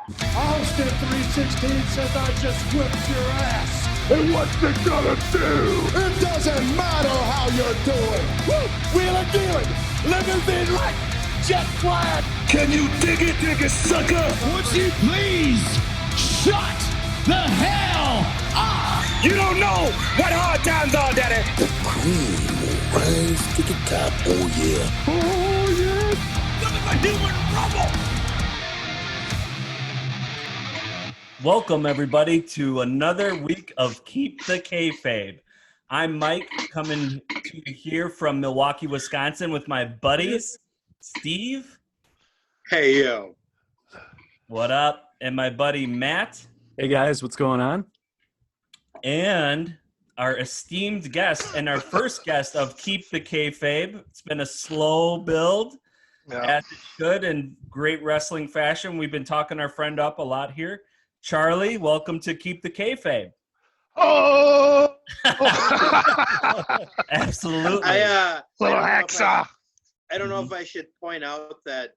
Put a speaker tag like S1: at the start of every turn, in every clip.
S1: Austin 316 says I just whipped your ass.
S2: And what's it gonna do?
S1: It doesn't matter how you're doing. Woo! Wheeling, dealing, limousine right, jet flying.
S2: Can you dig it, sucker?
S1: Would you please shut the hell up?
S2: You don't know what hard times are, Daddy.
S3: The cream will rise to the top, oh yeah.
S2: Oh, yeah.
S1: Look at the human rubble.
S4: Welcome, everybody, to another week of Keep the Kayfabe. I'm Mike, coming to you here from Milwaukee, Wisconsin, with my buddies, Steve.
S5: Hey, yo.
S4: What up? And my buddy, Matt.
S6: Hey, guys. What's going on?
S4: And our esteemed guest and our first guest of Keep the Kayfabe. It's been a slow build, as it should, in great wrestling fashion. We've been talking our friend up a lot here. Charlie, welcome to Keep the Kayfabe.
S7: Oh!
S4: Absolutely.
S7: Little hacksaw.
S5: I don't know if I should point out that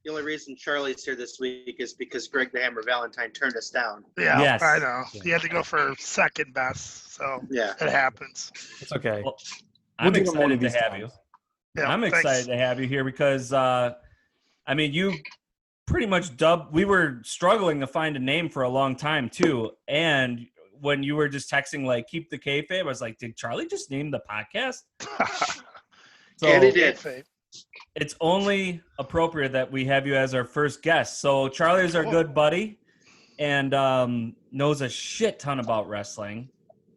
S5: the only reason Charlie's here this week is because Greg the Hammer Valentine turned us down.
S7: Yeah,
S4: Yes.
S7: I know. He had to go for second best, so
S5: Yeah.
S7: it happens.
S6: It's okay.
S4: Well,
S6: We'll
S4: I'm
S6: do them one
S4: excited
S6: of
S4: to
S6: these
S4: have
S6: times.
S4: you.
S7: Yeah,
S4: I'm
S7: thanks.
S4: excited to have you here because, you pretty much we were struggling to find a name for a long time, too. And when you were just texting, like, Keep the Kayfabe, I was like, did Charlie just name the podcast? So
S5: And he did.
S4: it's only appropriate that we have you as our first guest. So Charlie is our good buddy and knows a shit ton about wrestling.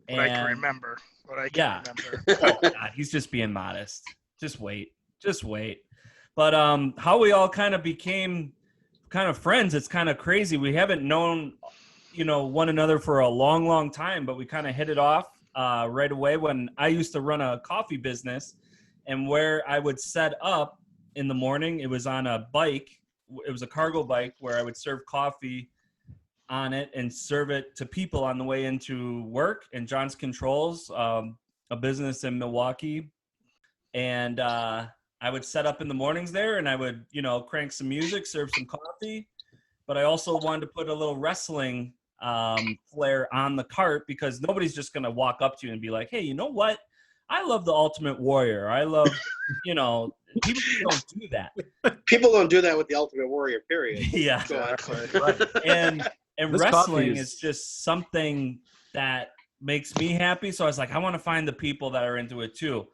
S7: What I can
S4: And-
S7: remember.
S4: Yeah. Oh, God, he's just being modest. Just wait. But how we all kind of became kind of friends, it's kind of crazy. We haven't known, one another for a long, long time, but we kind of hit it off right away when I used to run a coffee business, and where I would set up in the morning, it was on a bike. It was a cargo bike where I would serve coffee on it and serve it to people on the way into work. And John's Controls, a business in Milwaukee. And I would set up in the mornings there, and I would, crank some music, serve some coffee. But I also wanted to put a little wrestling flair on the cart, because nobody's just going to walk up to you and be like, hey, you know what? I love the Ultimate Warrior. I love, people don't do that.
S5: People don't do that with the Ultimate Warrior, period.
S4: Yeah.
S5: Go on.
S4: Right. And
S6: This
S4: wrestling
S6: coffee
S4: is just something that makes me happy. So I was like, I want to find the people that are into it too.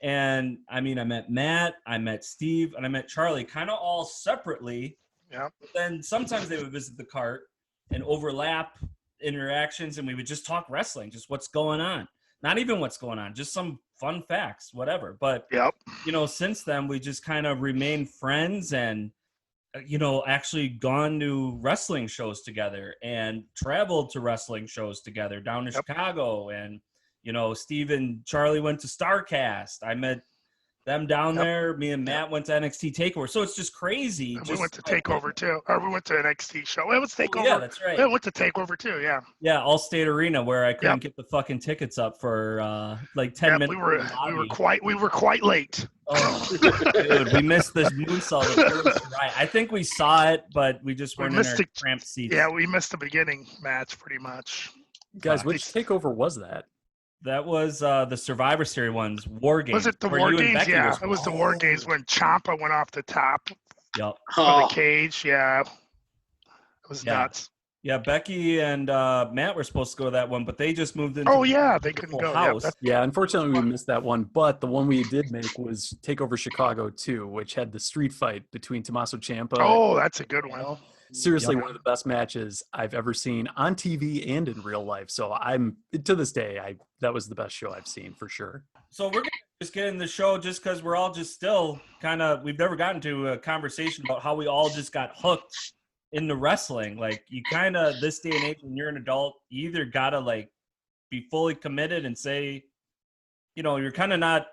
S4: And I met Matt, I met Steve, and I met Charlie, kind of all separately.
S7: Yeah.
S4: But then sometimes they would visit the cart and overlap interactions, and we would just talk wrestling, just what's going on. Not even what's going on, just some fun facts, whatever. But,
S7: Yep.
S4: Since then, we just kind of remained friends and, actually gone to wrestling shows together and traveled to wrestling shows together down to Chicago. And, Steve and Charlie went to StarCast. I met them down there. Me and Matt went to NXT TakeOver. So it's just crazy.
S7: We went to TakeOver too. Or we went to NXT show. It was TakeOver.
S4: Yeah, that's right.
S7: We went to TakeOver too, yeah.
S4: Yeah, Allstate Arena, where I couldn't
S7: Yep.
S4: get the fucking tickets up for 10
S7: Yeah,
S4: minutes.
S7: we were quite late.
S4: Oh, dude, we missed this moonsault. Right. I think we saw it, but we just weren't in
S7: missed
S4: our
S7: it.
S4: cramped seats.
S7: Yeah, we missed the beginning match pretty much.
S6: Guys, which takeover was that?
S4: That was the Survivor Series ones, War Games.
S7: Was it the
S4: where
S7: War
S4: you and
S7: Games?
S4: Becky
S7: Yeah,
S4: was-
S7: it was the War Games when Ciampa went off the top
S4: Yep.
S7: of the cage. Yeah, it was
S4: Yeah.
S7: nuts.
S4: Yeah, Becky and Matt were supposed to go to that one, but they just moved into
S7: Oh yeah, they couldn't
S4: full
S7: go. Yeah,
S4: house.
S7: that's-
S6: Yeah, unfortunately, we missed that one. But the one we did make was TakeOver Chicago 2, which had the street fight between Tommaso Ciampa.
S7: oh, that's a good one.
S6: Seriously,
S4: Yep.
S6: one of the best matches I've ever seen on TV and in real life. So I'm, to this day, that was the best show I've seen for sure.
S4: So we're going to just get in the show just because we're all just still kind of, we've never gotten to a conversation about how we all just got hooked into wrestling. Like, you kind of, this day and age, when you're an adult, you either got to be fully committed and say, you're kind of not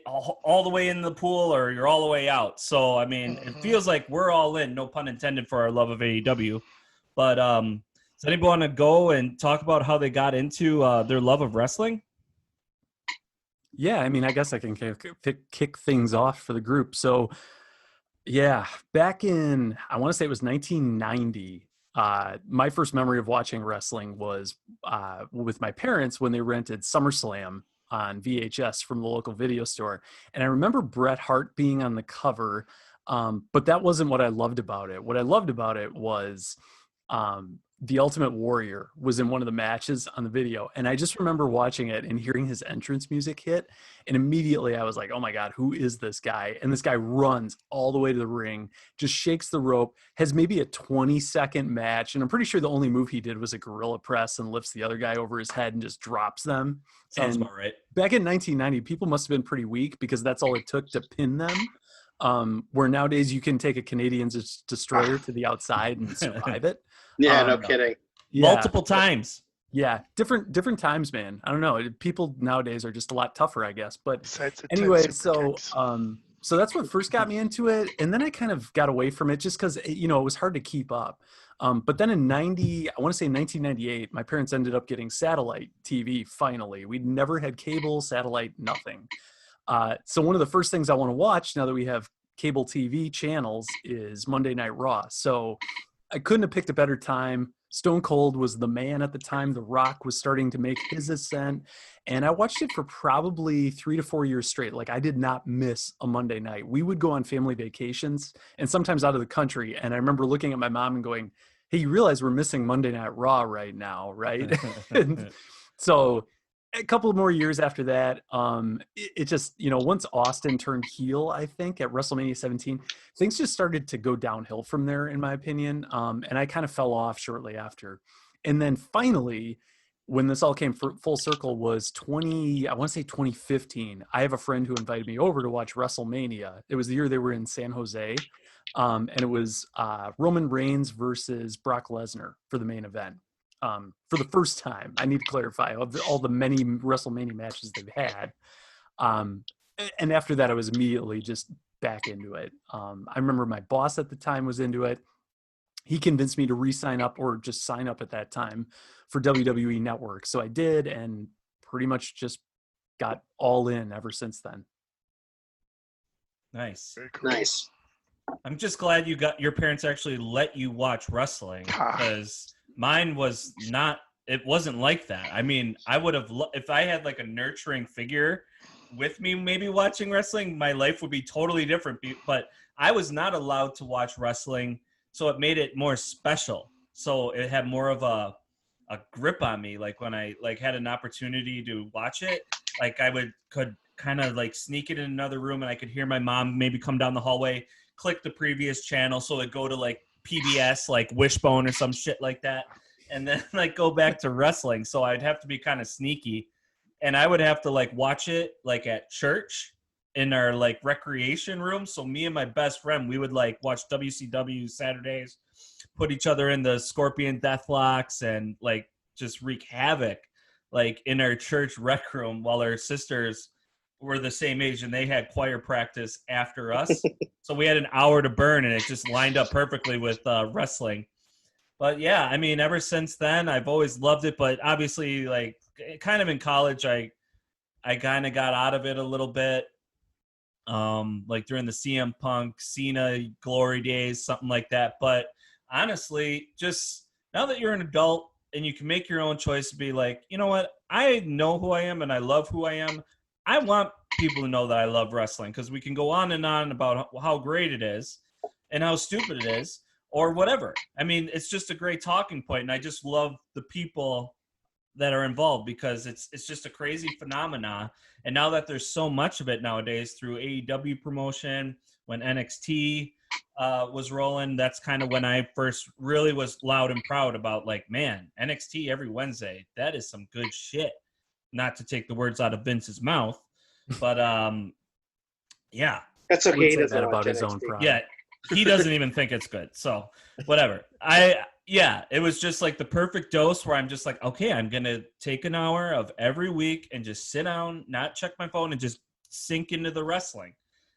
S4: all the way in the pool or you're all the way out. So, it feels like we're all in, no pun intended, for our love of AEW. But does anybody want to go and talk about how they got into their love of wrestling?
S6: Yeah, I guess I can kick things off for the group. So Yeah, back in, I want to say it was 1990. My first memory of watching wrestling was with my parents when they rented SummerSlam on VHS from the local video store. And I remember Bret Hart being on the cover, but that wasn't what I loved about it. What I loved about it was the Ultimate Warrior was in one of the matches on the video. And I just remember watching it and hearing his entrance music hit. And immediately I was like, oh my God, who is this guy? And this guy runs all the way to the ring, just shakes the rope, has maybe a 20-second match. And I'm pretty sure the only move he did was a gorilla press and lifts the other guy over his head and just drops them.
S4: Sounds
S6: And
S4: about right.
S6: back in 1990, people must have been pretty weak because that's all it took to pin them. Where nowadays you can take a Canadian destroyer to the outside and survive it.
S5: Yeah, no
S6: Um,
S5: kidding.
S6: Yeah,
S4: Multiple times.
S6: yeah, different times, man. I don't know. People nowadays are just a lot tougher, I guess. But
S7: Besides the 10
S6: anyway,
S7: super
S6: so
S7: kicks.
S6: so that's what first got me into it, and then I kind of got away from it just because it was hard to keep up. But then in I want to say 1998, my parents ended up getting satellite TV. Finally, we'd never had cable, satellite, nothing. So one of the first things I want to watch now that we have cable TV channels is Monday Night Raw. So I couldn't have picked a better time. Stone Cold was the man at the time. The Rock was starting to make his ascent. And I watched it for probably 3 to 4 years straight. Like, I did not miss a Monday night. We would go on family vacations and sometimes out of the country. And I remember looking at my mom and going, hey, you realize we're missing Monday Night Raw right now, right? And so a couple more years after that, it just, once Austin turned heel, I think at WrestleMania 17, things just started to go downhill from there, in my opinion. And I kind of fell off shortly after. And then finally, when this all came full circle was I want to say 2015. I have a friend who invited me over to watch WrestleMania. It was the year they were in San Jose. And it was Roman Reigns versus Brock Lesnar for the main event. For the first time, I need to clarify, of all the many WrestleMania matches they've had. And after that, I was immediately just back into it. I remember my boss at the time was into it. He convinced me to re-sign up or just sign up at that time for WWE Network. So I did, and pretty much just got all in ever since then.
S4: Nice.
S7: Very cool.
S5: Nice.
S4: I'm just glad your parents actually let you watch wrestling, because mine was not. It wasn't like that. I mean, I would have if I had like a nurturing figure with me, maybe watching wrestling, my life would be totally different. But I was not allowed to watch wrestling, so it made it more special. So it had more of a grip on me. Like when I had an opportunity to watch it, like I could kind of like sneak it in another room, and I could hear my mom maybe come down the hallway, click the previous channel, so it'd go to like PBS, like Wishbone or some shit like that, and then like go back to wrestling. So I'd have to be kind of sneaky, and I would have to like watch it like at church in our like recreation room. So me and my best friend, we would like watch WCW Saturdays, put each other in the Scorpion Deathlocks, and like just wreak havoc like in our church rec room, while our sisters were the same age and they had choir practice after us. So we had an hour to burn, and it just lined up perfectly with wrestling. But yeah, I mean, ever since then, I've always loved it. But obviously, like kind of in college, I kind of got out of it a little bit. Like during the CM Punk, Cena glory days, something like that. But honestly, just now that you're an adult and you can make your own choice to be like, you know what, I know who I am and I love who I am. I want people to know that I love wrestling, because we can go on and on about how great it is and how stupid it is or whatever. I mean, it's just a great talking point, and I just love the people that are involved, because it's just a crazy phenomena. And now that there's so much of it nowadays through AEW promotion, when NXT was rolling, that's kind of when I first really was loud and proud about like, man, NXT every Wednesday, that is some good shit. Not to take the words out of Vince's mouth, but yeah.
S5: That's
S6: I
S5: okay.
S6: would
S5: He
S6: say
S5: doesn't
S6: that
S5: watch
S6: about his own
S5: NXT.
S6: product.
S4: Yeah, he doesn't even think it's good. So whatever. It was just like the perfect dose where I'm just like, okay, I'm going to take an hour of every week and just sit down, not check my phone, and just sink into the wrestling.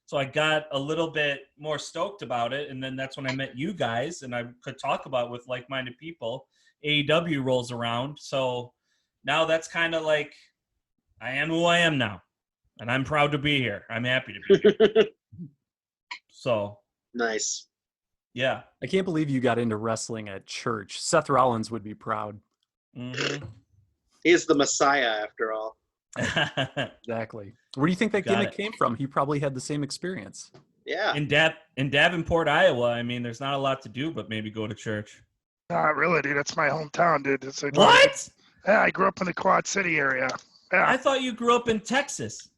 S4: So I got a little bit more stoked about it. And then that's when I met you guys, and I could talk about it with like-minded people. AEW rolls around. So now that's kind of like, I am who I am now, and I'm proud to be here. I'm happy to be here. So
S5: Nice.
S4: Yeah.
S6: I can't believe you got into wrestling at church. Seth Rollins would be proud.
S4: Mm-hmm.
S5: He's the Messiah, after all.
S6: Exactly. Where do you think that
S4: Got
S6: gimmick
S4: it.
S6: came from? He probably had the same experience.
S5: Yeah.
S4: In Davenport, Iowa, I mean, there's not a lot to do but maybe go to church.
S7: Not really, dude. That's my hometown, dude. It's like,
S4: What?
S7: Yeah, I grew up in the Quad City area. Yeah.
S4: I thought you grew up in Texas.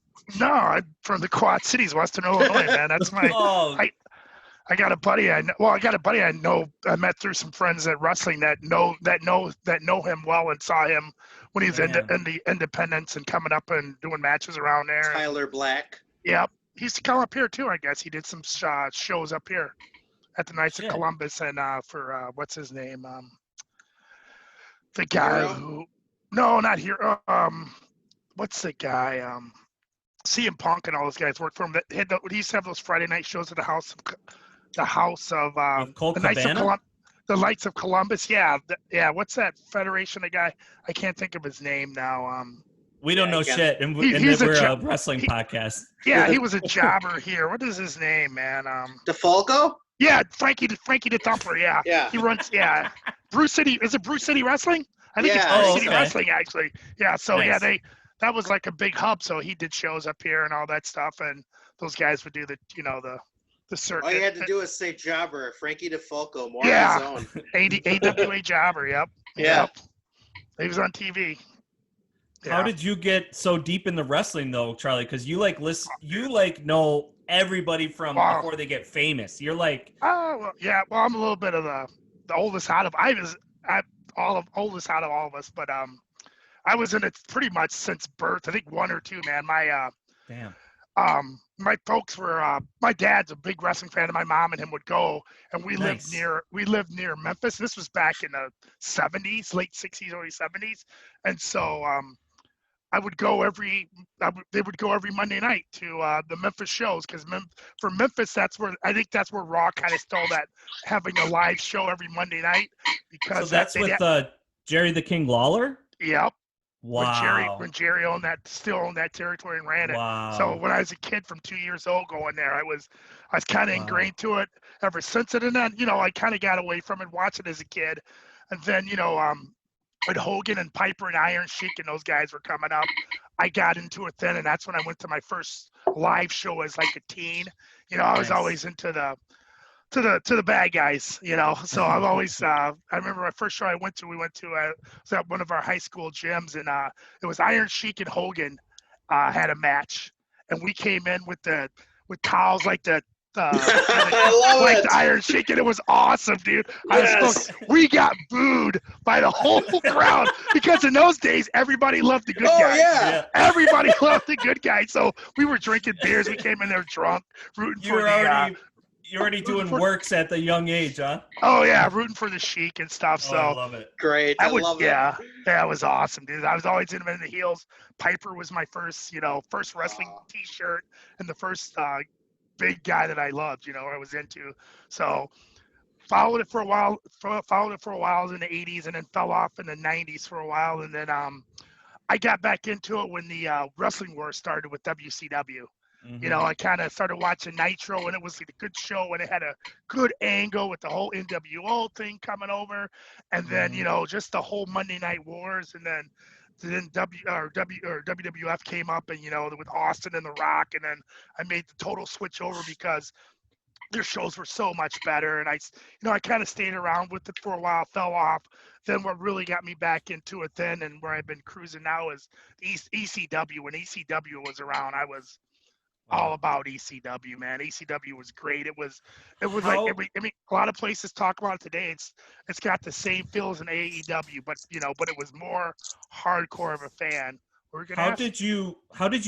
S7: No, I'm from the Quad Cities, Western Illinois, man. That's my.
S4: Oh,
S7: I got a buddy I know. Well, I got a buddy I know. I met through some friends at wrestling that know him well and saw him when he was in
S4: man.
S7: the Independence and coming up and doing matches around there.
S5: Tyler Black.
S7: Yep, he used to come up here too. I guess he did some shows up here at the Knights
S4: Shit.
S7: of Columbus and for what's his name? The guy
S5: Hero?
S7: who. No, not here. What's the guy? CM Punk and all those guys worked for him. That he used to have those Friday night shows at the house of
S4: With Colt
S7: the Knights of
S4: Cabana?
S7: the Knights of Columbus. Yeah, yeah. What's that federation? The guy I can't think of his name now.
S4: We don't know
S5: again.
S4: shit, and,
S7: He's
S4: we're
S7: a
S4: a wrestling podcast.
S7: Yeah, he was a jobber here. What is his name, man?
S5: DeFalco?
S7: Yeah, Frankie the Thumper. Yeah,
S5: Yeah.
S7: he runs. Yeah, Bruce City. Is it Bruce City Wrestling? I think
S5: Yeah.
S7: it's Bruce
S4: Oh,
S7: City
S4: okay.
S7: Wrestling actually. Yeah, so
S4: Nice.
S7: yeah, that was like a big hub. So he did shows up here and all that stuff, and those guys would do the circuit.
S5: All you had to do was say jobber, Frankie DeFalco, more
S7: Yeah.
S5: on his own.
S7: AWA jobber. Yep.
S5: Yeah.
S7: Yep. He was on TV.
S4: How did you get so deep in the wrestling though, Charlie? Because you know everybody from
S7: Wow.
S4: before they get famous. You're like,
S7: Oh, well, yeah. Well, I'm a little bit of the oldest out of oldest out of all of us, but I was in it pretty much since birth. I think one or two, man.
S4: damn.
S7: My folks were my dad's a big wrestling fan, and my mom and him would go, and we
S4: Nice.
S7: lived near Memphis. This was back in the 70s, late 60s, early 70s, and so they would go every Monday night to the Memphis shows because for Memphis, that's where Raw kind of stole that, having a live show every Monday night
S4: So
S7: because
S4: that's with Jerry the King Lawler?
S7: Yep.
S4: Wow.
S7: When Jerry still owned that territory and ran it.
S4: Wow.
S7: So when I was a kid from 2 years old going there, I was kind of ingrained to it ever since it. And then, I kind of got away from it, watching it as a kid. And then, when Hogan and Piper and Iron Sheik and those guys were coming up, I got into it then. And that's when I went to my first live show as like a teen. I was
S4: Nice.
S7: always into the bad guys, so I've always I remember my first show we went to was at one of our high school gyms, and it was Iron Sheik and Hogan had a match, and we came in with towels like the
S5: I love
S7: like
S5: it.
S7: the Iron Sheik, and it was awesome, dude.
S5: Yes.
S7: We got booed by the whole crowd because in those days everybody loved the good
S5: Oh,
S7: guys.
S5: yeah.
S7: Everybody loved the good guys, so we were drinking beers. We came in there drunk, rooting for
S4: You're already doing works at the young age, huh?
S7: Oh yeah, rooting for the Sheik and stuff.
S4: Oh,
S7: So
S4: I love it.
S5: Great. I love
S7: yeah, that was awesome, dude. I was always in the heels. Piper was my first wrestling T-shirt and the first big guy that I loved. I was into. So followed it for a while. In the '80s, and then fell off in the '90s for a while, and then I got back into it when the wrestling war started with WCW.
S4: Mhm.
S7: I kind of started watching Nitro, and it was like a good show, and it had a good angle with the whole NWO thing coming over, and then just the whole Monday Night Wars, and then WWF came up, and with Austin and The Rock, and then I made the total switch over because their shows were so much better, and I kind of stayed around with it for a while, fell off. Then what really got me back into it then, and where I've been cruising now, is ECW. When ECW was around, I was all about ECW, man. ECW was great. It was like a lot of places talk about it today. It's got the same feel as an AEW, but it was more hardcore of a fan.
S4: How did you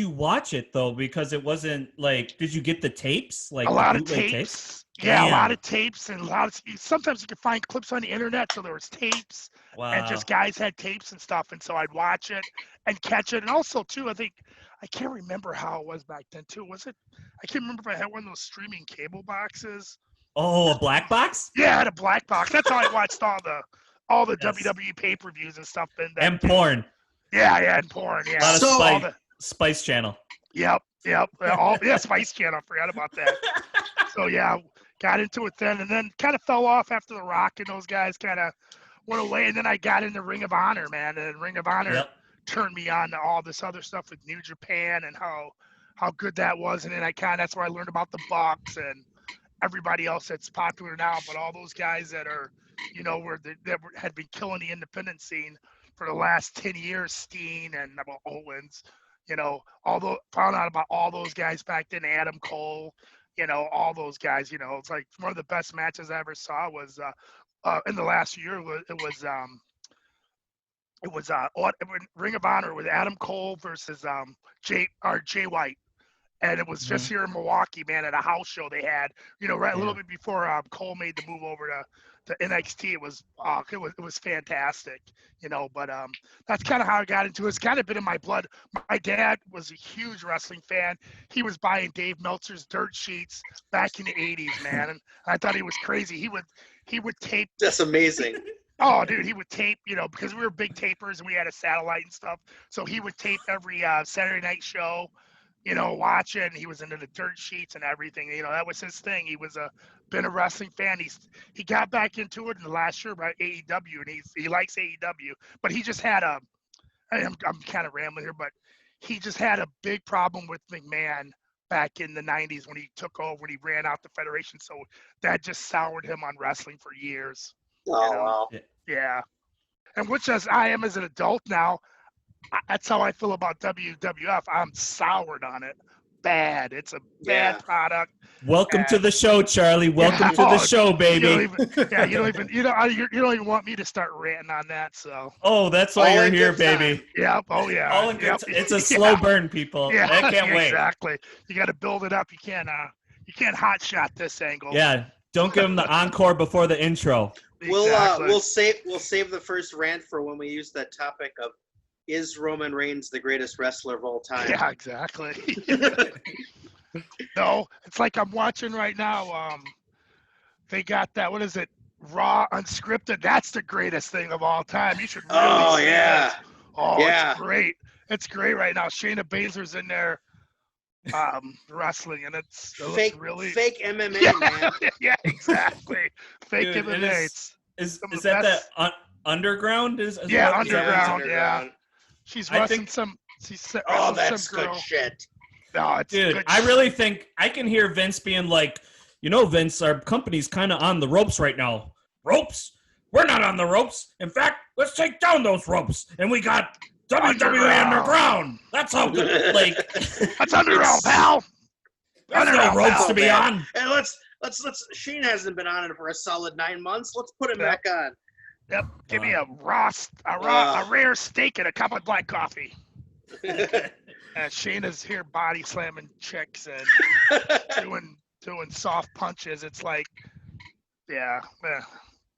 S4: watch it though? Because it wasn't like, did you get the tapes? Like
S7: a lot of
S4: bootleg
S7: tapes. Yeah,
S4: Damn.
S7: a lot of tapes, and sometimes you could find clips on the internet. So there was tapes,
S4: Wow.
S7: and just guys had tapes and stuff, and so I'd watch it and catch it. And also too, I can't remember how it was back then too. I can't remember if I had one of those streaming cable boxes.
S4: Oh, a black box?
S7: Yeah, I had a black box. That's how I watched all the
S4: Yes.
S7: WWE pay-per-views and stuff.
S4: And porn.
S7: Yeah, and porn. Yeah.
S4: A lot of
S5: So-
S4: Spice Channel.
S7: Yep. Spice Channel. I forgot about that. So yeah, got into it then, and then kind of fell off after The Rock and those guys kind of went away. And then I got into Ring of Honor, man, and Ring of Honor turned me on to all this other stuff with New Japan and how good that was. And then that's where I learned about the Bucks and everybody else that's popular now. But all those guys that are, had been killing the independent scene for the last 10 years, Steen and Owens, found out about all those guys back then, Adam Cole, all those guys, it's like one of the best matches I ever saw was in the last year. It was Ring of Honor with Adam Cole versus Jay White. And it was just here in Milwaukee, man, at a house show they had, right a little bit before Cole made the move over to NXT. It was fantastic, but that's kind of how I got into it. It's kind of been in my blood. My dad was a huge wrestling fan. He was buying Dave Meltzer's dirt sheets back in the 80s, man. And I thought he was crazy. He would tape.
S5: That's amazing.
S7: Oh, dude, he would tape, because we were big tapers and we had a satellite and stuff. So he would tape every Saturday night show, watching. He was into the dirt sheets and everything. That was his thing. He was been a wrestling fan. He got back into it in the last year about AEW, and he likes AEW. But he just had I'm kind of rambling here, but he just had a big problem with McMahon back in the 90s when he took over, when he ran out the Federation. So that just soured him on wrestling for years.
S5: Oh, wow.
S7: Yeah. And which as I am as an adult now, that's how I feel about WWF. I'm soured on it. Bad. It's a bad product.
S4: Welcome to the show, Charlie. Welcome to the show, baby.
S7: You don't even want me to start ranting on that. So.
S4: Oh, that's why you're here, baby.
S7: Yep. Oh yeah.
S4: All in good It's a slow burn, people.
S7: Yeah.
S4: I can't wait.
S7: Exactly. You got to build it up. You can't hot shot this angle.
S4: Yeah. Don't give them the encore before the intro.
S5: Exactly. We'll save the first rant for when we use that topic of, is Roman Reigns the greatest wrestler of all time?
S7: Yeah, exactly. No, it's like I'm watching right now. They got that. What is it? Raw Unscripted. That's the greatest thing of all time. You should really see it. Oh, yeah. It's great. It's great right now. Shayna Baszler's in there wrestling, and it looks really
S5: fake MMA, man.
S7: Yeah, exactly. Fake MMA.
S4: Is that underground?
S7: Underground. Yeah. She's wrestling
S5: that's
S7: some girl.
S5: Good shit.
S7: No, it's
S4: dude,
S7: good
S4: I really think I can hear Vince being like, Vince, our company's kind of on the ropes right now. Ropes? We're not on the ropes. In fact, let's take down those ropes. And we got WWE Underground. That's how good.
S7: That's underground, pal.
S4: There's no ropes to be on.
S5: And let's Sheen hasn't been on it for a solid 9 months. Let's put him back on.
S7: Yep. Give me a rare steak and a cup of black coffee. Shayna's here body slamming chicks and doing soft punches. It's like, yeah.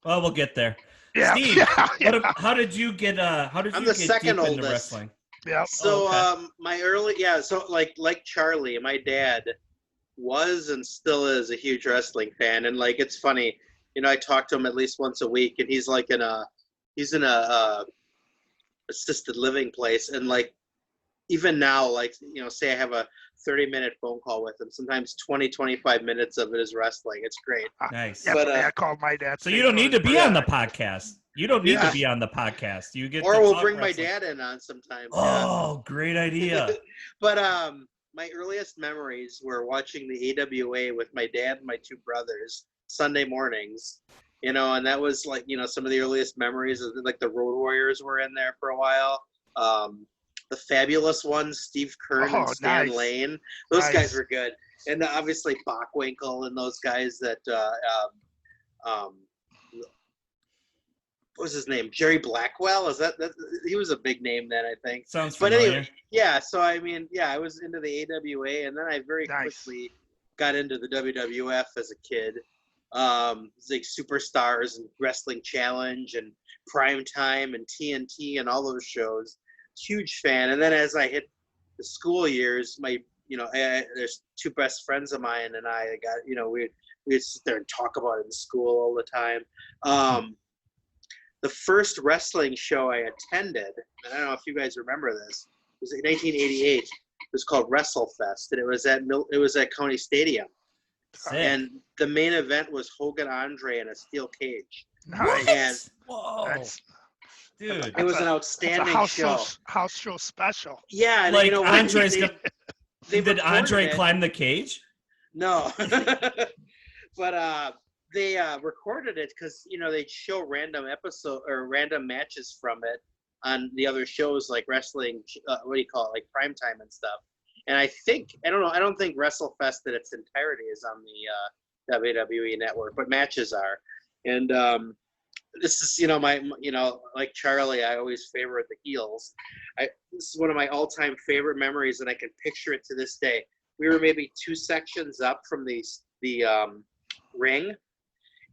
S4: Well, we'll get there.
S7: Yeah.
S4: Steve, how did you get
S5: I'm the second
S4: deep
S5: oldest.
S4: into wrestling?
S7: Yeah.
S5: So like Charlie, my dad was and still is a huge wrestling fan, and it's funny. I talk to him at least once a week, and he's in a assisted living place, and even now, say I have a 30-minute phone call with him, sometimes 20-25 minutes of it is wrestling. It's great.
S4: Nice.
S7: Yeah, but I called my dad.
S4: So you don't need to be on the podcast. You don't need to be on the podcast. You get
S5: or we'll bring wrestling. My dad in on sometimes.
S4: Oh, great idea.
S5: But my earliest memories were watching the AWA with my dad and my two brothers Sunday mornings, and that was some of the earliest memories of the Road Warriors were in there for a while. The Fabulous Ones, Steve Kern and Stan Lane, those guys were good, and obviously Bockwinkel and those guys that what was his name? Jerry Blackwell? Is that he was a big name then, I think.
S4: Sounds familiar.
S5: But anyway, yeah. So I was into the AWA, and then I very quickly got into the WWF as a kid. Superstars and Wrestling Challenge and Prime Time and TNT and all those shows. Huge fan. And then as I hit the school years, there's two best friends of mine and I got, we'd sit there and talk about it in school all the time. The first wrestling show I attended, and I don't know if you guys remember this, was in 1988. It was called WrestleFest, and it was at County Stadium.
S4: Sick.
S5: And the main event was Hogan Andre in a steel cage.
S7: Nice.
S5: And
S4: Whoa,
S7: That's,
S4: dude!
S5: it was an
S7: that's a
S5: outstanding
S7: house
S5: show.
S7: house show special.
S5: Yeah, and
S4: Like
S5: you know what?
S4: Andre's
S5: They-
S4: gonna,
S5: they
S4: did Andre
S5: recorded it.
S4: climb the cage?
S5: No, but they recorded it because they'd show random episode or random matches from it on the other shows like wrestling. What do you call it? Like primetime and stuff. And I don't know. I don't think WrestleFest in its entirety is on the WWE network, but matches are. And this is my like Charlie. I always favorite the heels. This is one of my all-time favorite memories, and I can picture it to this day. We were maybe 2 sections up from the ring,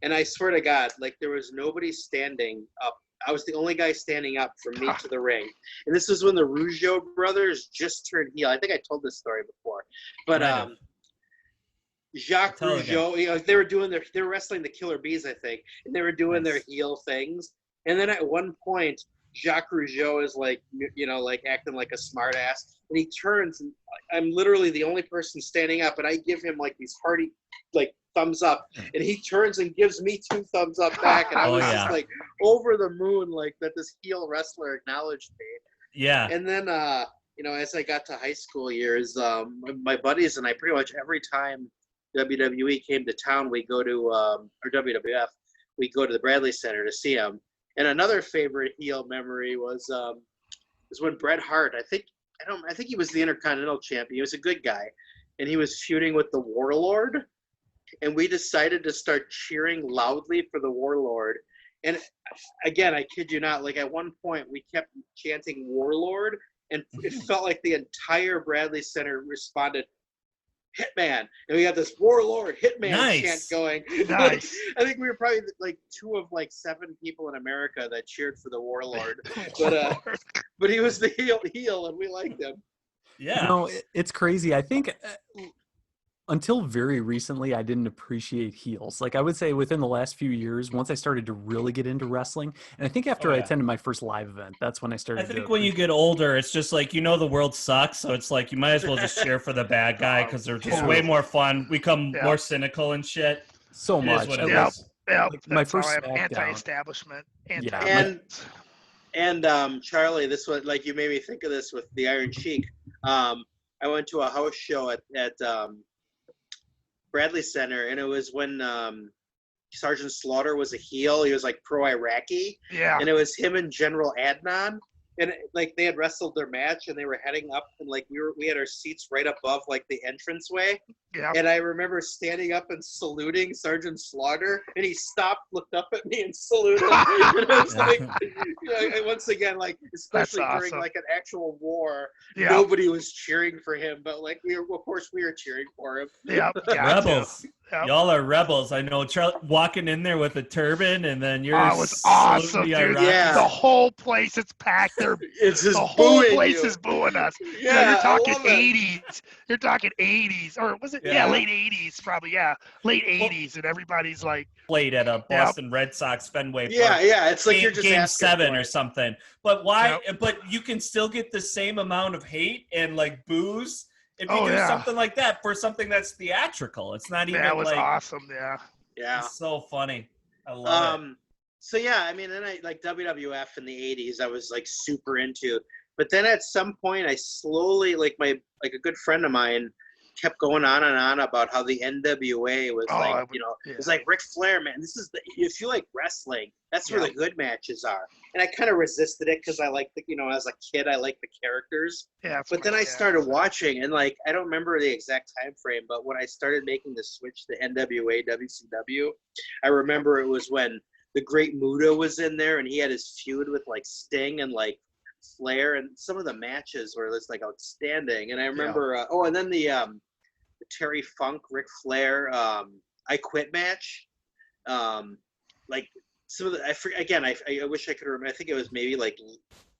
S5: and I swear to God, like there was nobody standing up. I was the only guy standing up from me to the ring. And this was when the Rougeau brothers just turned heel. I think I told this story before, but Jacques Rougeau, they were wrestling the Killer Bees, I think, and they were doing their heel things. And then at one point, Jacques Rougeau is like acting like a smart ass, and he turns, and I'm literally the only person standing up, and I give him like these hearty like thumbs up, and he turns and gives me 2 thumbs up back, and I was just like over the moon, like that this heel wrestler acknowledged me.
S4: Yeah.
S5: And then as I got to high school years, my buddies and I, pretty much every time WWE came to town, we go to or WWF, we go to the Bradley Center to see him. And another favorite heel memory was when Bret Hart, I think he was the Intercontinental Champion. He was a good guy, and he was feuding with the Warlord. And we decided to start cheering loudly for the Warlord. And again, I kid you not, like at one point we kept chanting Warlord, and it felt like the entire Bradley Center responded, Hitman. And we got this Warlord Hitman chant going.
S7: Nice.
S5: I think we were probably like 2 of like 7 people in America that cheered for the Warlord. But he was the heel, and we liked him.
S4: Yeah.
S6: It's crazy. I think until very recently, I didn't appreciate heels. Like I would say within the last few years, once I started to really get into wrestling, and I think after I attended my first live event, that's when I started.
S4: I think when you get older, it's just like, the world sucks. So it's like, you might as well just cheer for the bad guy because they're just way more fun. We become more cynical and shit.
S6: So much.
S7: Yeah,
S6: like my first
S7: anti-establishment.
S5: And Charlie, this was like, you made me think of this with the Iron Sheik. I went to a house show at Bradley Center, and it was when Sergeant Slaughter was a heel. He was like pro-Iraqi.
S7: Yeah.
S5: And it was him and General Adnan. And like they had wrestled their match, and they were heading up, and like we had our seats right above like the entranceway.
S7: Yeah.
S5: And I remember standing up and saluting Sergeant Slaughter, and he stopped, looked up at me, and saluted. And it was like, and once again, like especially during like an actual war, nobody was cheering for him, but like of course we were cheering for him.
S7: Yeah.
S4: Rebels. Yep. Y'all are rebels. I know. Walking in there with a turban, and then you're.
S7: Oh, it was awesome, dude.
S5: Yeah.
S7: The whole place is packed.
S5: It's just
S7: the whole place
S5: you.
S7: is booing us.
S5: Yeah,
S7: you're talking 80s. You're talking 80s, or was it?
S5: Yeah.
S7: Late 80s, probably. Yeah, late 80s, and everybody's like.
S4: Played at a Boston Red Sox Fenway.
S5: Yeah, it's like you're just
S4: game 7 or something. But why? Yep. But you can still get the same amount of hate and like booze. If you do something like that for something that's theatrical, it's not even.
S7: That was
S4: like,
S7: awesome.
S5: Yeah.
S4: It's so funny. I love it.
S5: So yeah, I mean, then I like WWF in the '80s. I was like super into, but then at some point, I slowly like a good friend of mine kept going on and on about how the NWA was it's like Ric Flair, man. This is if you like wrestling, that's where the good matches are. And I kind of resisted it because I like as a kid, I like the characters.
S7: Yeah.
S5: But then I started watching, and like I don't remember the exact time frame, but when I started making the switch to NWA WCW, I remember it was when the Great Muta was in there, and he had his feud with like Sting and like Flair, and some of the matches were just like outstanding. And I remember, and then the Terry Funk, Ric Flair, I Quit match. Like some of the, I wish I could remember. I think it was maybe like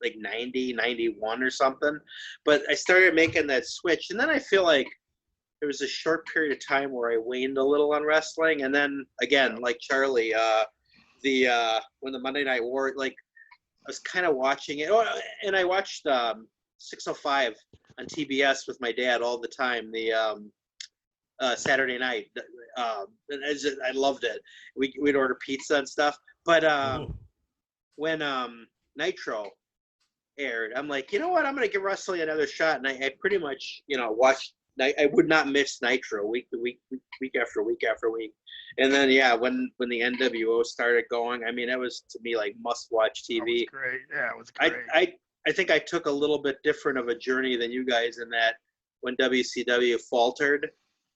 S5: 90, 91 or something. But I started making that switch, and then I feel like there was a short period of time where I waned a little on wrestling, and then again, like Charlie, when the Monday Night War, like I was kind of watching it, and I watched 605 on TBS with my dad all the time. The Saturday night And I loved it. We'd order pizza and stuff. But when Nitro aired, I'm like, you know what? I'm gonna give wrestling another shot, and I pretty much, watched. I would not miss Nitro week after week after week. And then when the NWO started going, I mean, it was to me like must-watch TV.
S7: That was great. Yeah, it was great.
S5: I think I took a little bit different of a journey than you guys in that when WCW faltered,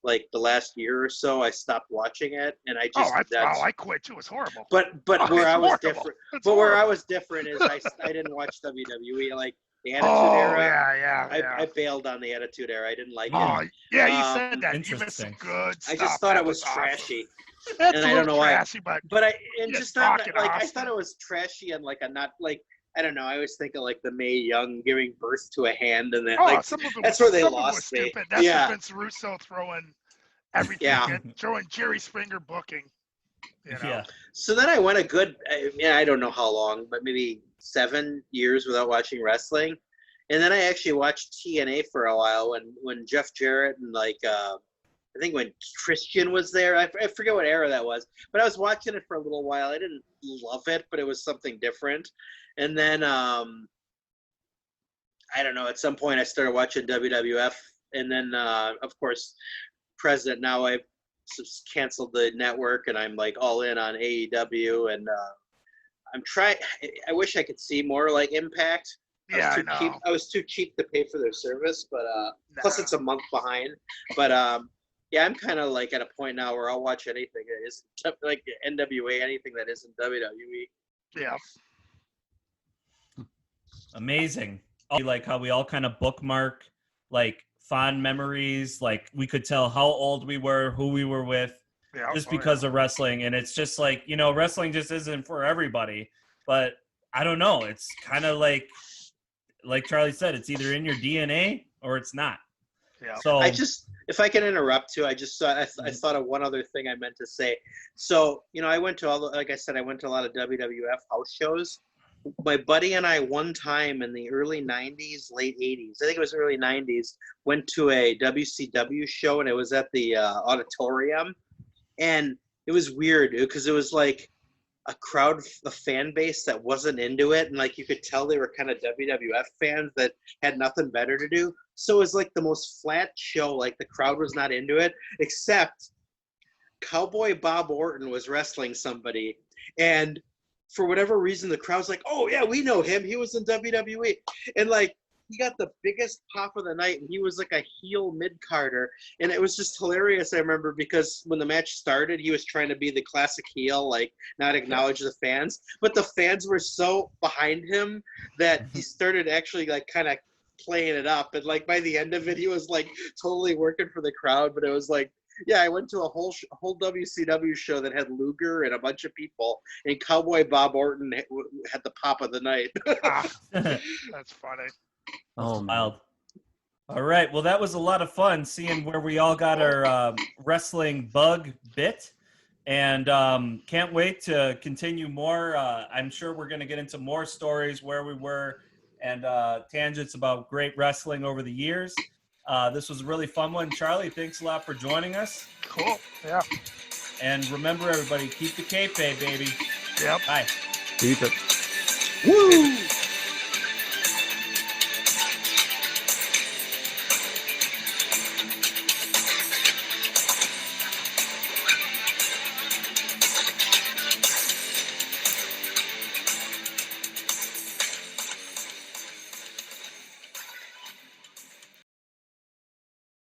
S5: like the last year or so, I stopped watching it, and I just
S7: I quit too. It was horrible.
S5: But where I was different,
S7: where
S5: I was different is I didn't watch WWE like the Attitude Era. I bailed on the Attitude Era. I didn't like it.
S7: Yeah, you said that.
S4: Interesting.
S7: You missed some good stuff.
S5: I just thought it was
S7: awesome.
S5: trashy.
S7: That's
S5: and
S7: a
S5: I don't know
S7: trashy,
S5: why.
S7: But
S5: Just not like I thought it was trashy and like a not like. I don't know. I always think of like the Mae Young giving birth to a hand, and then that's where they lost me.
S7: Stupid. That's Vince Russo throwing everything, throwing Jerry Springer booking.
S4: Yeah.
S5: So then I went a good, I don't know how long, but maybe 7 years without watching wrestling, and then I actually watched TNA for a while when Jeff Jarrett and I think when Christian was there. I forget what era that was, but I was watching it for a little while. I didn't love it, but it was something different. And then, I don't know, at some point I started watching WWF. And then, of course, President, now I've canceled the network and I'm like all in on AEW. And I wish I could see more like Impact. I was too cheap to pay for their service, but plus it's a month behind. But I'm kind of like at a point now where I'll watch anything that isn't like NWA, anything that isn't WWE.
S7: Yeah.
S4: Amazing. Like how we all kind of bookmark like fond memories. Like we could tell how old we were, who we were with, just because of wrestling. And it's just like, wrestling just isn't for everybody. But I don't know. It's kind of like Charlie said, it's either in your DNA or it's not.
S7: Yeah.
S5: So if I can interrupt too, I thought of one other thing I meant to say. So, I went to like I said, I went to a lot of WWF house shows. My buddy and I one time in the early 90s, late 80s, I think it was early 90s, went to a WCW show, and it was at the auditorium. And it was weird because it was like a fan base that wasn't into it. And like you could tell they were kind of WWF fans that had nothing better to do. So it was like the most flat show. Like the crowd was not into it, except Cowboy Bob Orton was wrestling somebody. And for whatever reason, the crowd's like, oh, yeah, we know him. He was in WWE. And, like, he got the biggest pop of the night, and he was like a heel mid-carder. And it was just hilarious, I remember, because when the match started, he was trying to be the classic heel, like, not acknowledge the fans. But the fans were so behind him that he started actually, like, kind of playing it up. And, like, by the end of it, he was, like, totally working for the crowd. But it was like, I went to a whole WCW show that had Luger and a bunch of people, and Cowboy Bob Orton had the pop of the night.
S7: That's funny.
S4: Oh, wild. All right. Well, that was a lot of fun seeing where we all got our wrestling bug bit, and can't wait to continue more. I'm sure we're going to get into more stories where we were and tangents about great wrestling over the years. This was a really fun one. Charlie, thanks a lot for joining us.
S7: Cool. Yeah.
S4: And remember, everybody, keep the kayfabe, baby.
S7: Yep.
S4: Bye.
S6: Keep it.
S5: Woo!